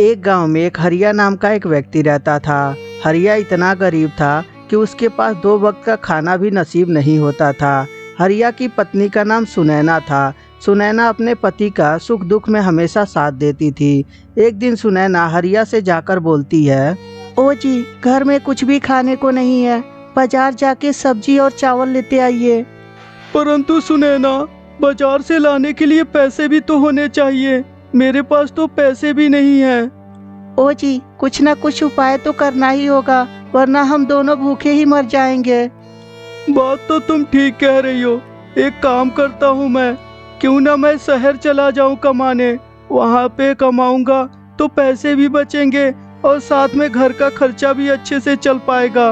एक गांव में एक हरिया नाम का एक व्यक्ति रहता था। हरिया इतना गरीब था कि उसके पास 2 वक्त का खाना भी नसीब नहीं होता था। हरिया की पत्नी का नाम सुनैना था। सुनैना अपने पति का सुख दुख में हमेशा साथ देती थी। एक दिन सुनैना हरिया से जाकर बोलती है, ओ जी, घर में कुछ भी खाने को नहीं है, बाजार जाके सब्जी और चावल लेते आइए। परंतु सुनैना, बाजार से लाने के लिए पैसे भी तो होने चाहिए। मेरे पास तो पैसे भी नहीं है। ओ जी, कुछ ना कुछ उपाय तो करना ही होगा, वरना हम दोनों भूखे ही मर जाएंगे। बात तो तुम ठीक कह रही हो। एक काम करता हूँ मैं, क्यों ना मैं शहर चला जाऊँ कमाने। वहाँ पे कमाऊँगा तो पैसे भी बचेंगे और साथ में घर का खर्चा भी अच्छे से चल पाएगा।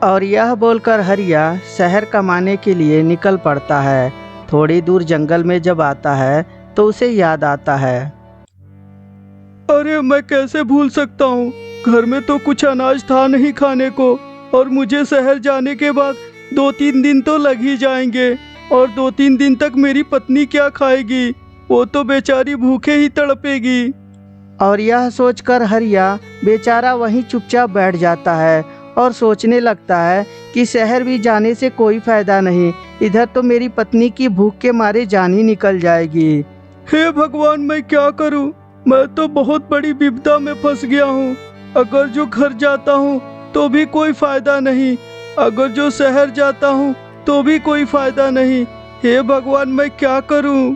और यह बोलकर हरिया शहर कमाने के लिए निकल पड़ता है। थोड़ी दूर जंगल में जब आता है तो उसे याद आता है, अरे मैं कैसे भूल सकता हूँ, घर में तो कुछ अनाज था नहीं खाने को, और मुझे शहर जाने के बाद 2-3 दिन तो लग ही जाएंगे। और 2-3 दिन तक मेरी पत्नी क्या खाएगी, वो तो बेचारी भूखे ही तड़पेगी। और यह सोचकर हरिया बेचारा वहीं चुपचाप बैठ जाता है और सोचने लगता है कि शहर भी जाने से कोई फायदा नहीं, इधर तो मेरी पत्नी की भूख के मारे जान ही निकल जाएगी। हे भगवान, मैं क्या करूं? मैं तो बहुत बड़ी विपदा में फंस गया हूं। अगर जो घर जाता हूं तो भी कोई फायदा नहीं, अगर जो शहर जाता हूं तो भी कोई फायदा नहीं। हे भगवान, मैं क्या करूं?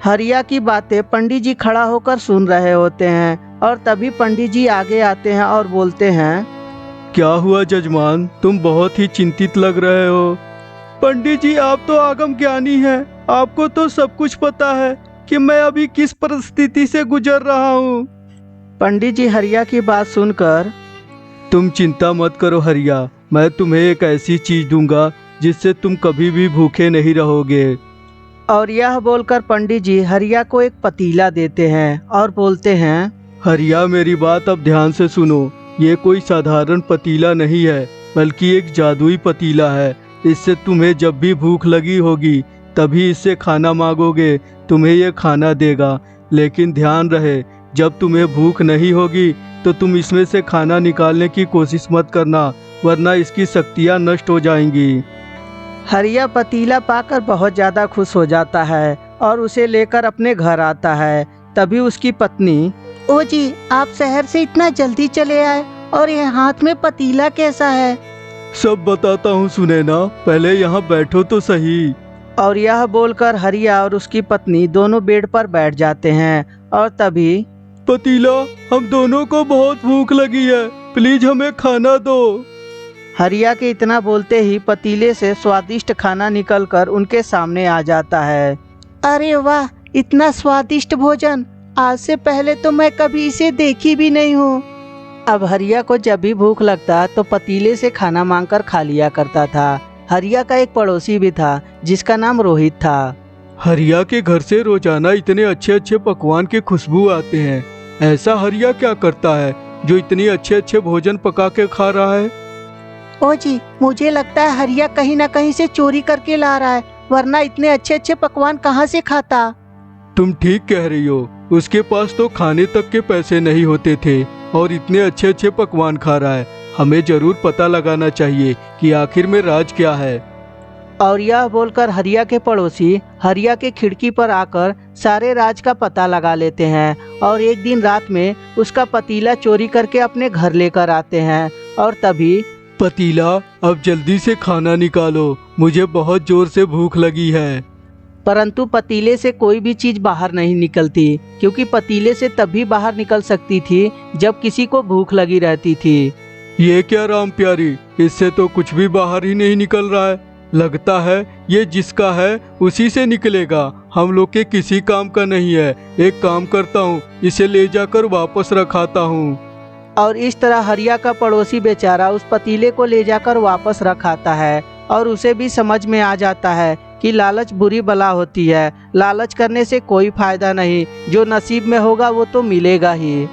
हरिया की बातें पंडित जी खड़ा होकर सुन रहे होते हैं और तभी पंडित जी आगे आते हैं और बोलते हैं, क्या हुआ जजमान, तुम बहुत ही चिंतित लग रहे हो। पंडित जी, आप तो आगम ज्ञानी हैं, आपको तो सब कुछ पता है कि मैं अभी किस परिस्थिति से गुजर रहा हूँ। पंडित जी हरिया की बात सुनकर, तुम चिंता मत करो हरिया, मैं तुम्हें एक ऐसी चीज दूंगा जिससे तुम कभी भी भूखे नहीं रहोगे। और यह बोलकर पंडित जी हरिया को एक पतीला देते हैं और बोलते हैं, हरिया, मेरी बात अब ध्यान से सुनो। ये कोई साधारण पतीला नहीं है, बल्कि एक जादुई पतीला है। इससे तुम्हें जब भी भूख लगी होगी तभी इससे खाना मांगोगे, तुम्हें ये खाना देगा। लेकिन ध्यान रहे, जब तुम्हें भूख नहीं होगी तो तुम इसमें से खाना निकालने की कोशिश मत करना, वरना इसकी शक्तियाँ नष्ट हो जाएंगी। हरिया पतीला पाकर बहुत ज़्यादा खुश हो जाता है और उसे लेकर अपने घर आता है। तभी उसकी पत्नी, ओ जी, आप शहर से इतना जल्दी चले आए और ये हाथ में पतीला कैसा है? सब बताता हूँ सुनैना, पहले यहाँ बैठो तो सही। और यह बोलकर हरिया और उसकी पत्नी दोनों बेड पर बैठ जाते हैं। और तभी, पतीला, हम दोनों को बहुत भूख लगी है, प्लीज हमें खाना दो। हरिया के इतना बोलते ही पतीले से स्वादिष्ट खाना निकलकर उनके सामने आ जाता है। अरे वाह, इतना स्वादिष्ट भोजन, आज से पहले तो मैं कभी इसे देखी भी नहीं हूँ। अब हरिया को जब भी भूख लगता तो पतीले से खाना मांगकर खा लिया करता था। हरिया का एक पड़ोसी भी था जिसका नाम रोहित था। हरिया के घर से रोजाना इतने अच्छे अच्छे पकवान के खुशबू आते हैं। ऐसा हरिया क्या करता है जो इतनी अच्छे अच्छे भोजन पका के खा रहा है? ओ जी, मुझे लगता है हरिया कहीं ना कहीं से चोरी करके ला रहा है, वरना इतने अच्छे अच्छे पकवान कहाँ से खाता। तुम ठीक कह रही हो, उसके पास तो खाने तक के पैसे नहीं होते थे और इतने अच्छे अच्छे पकवान खा रहा है। हमें जरूर पता लगाना चाहिए कि आखिर में राज क्या है। और यह बोलकर हरिया के पड़ोसी हरिया के खिड़की पर आकर सारे राज का पता लगा लेते हैं और एक दिन रात में उसका पतीला चोरी करके अपने घर लेकर आते हैं। और तभी, पतीला, अब जल्दी से खाना निकालो, मुझे बहुत जोर से भूख लगी है। परंतु पतीले से कोई भी चीज बाहर नहीं निकलती, क्योंकि पतीले से तभी बाहर निकल सकती थी जब किसी को भूख लगी रहती थी। ये क्या राम प्यारी, इससे तो कुछ भी बाहर ही नहीं निकल रहा है। लगता है ये जिसका है उसी से निकलेगा, हम लोग के किसी काम का नहीं है। एक काम करता हूँ, इसे ले जाकर वापस रखाता हूँ। और इस तरह हरिया का पड़ोसी बेचारा उस पतीले को ले जाकर वापस रखाता है और उसे भी समझ में आ जाता है कि लालच बुरी बला होती है। लालच करने से कोई फायदा नहीं, जो नसीब में होगा वो तो मिलेगा ही।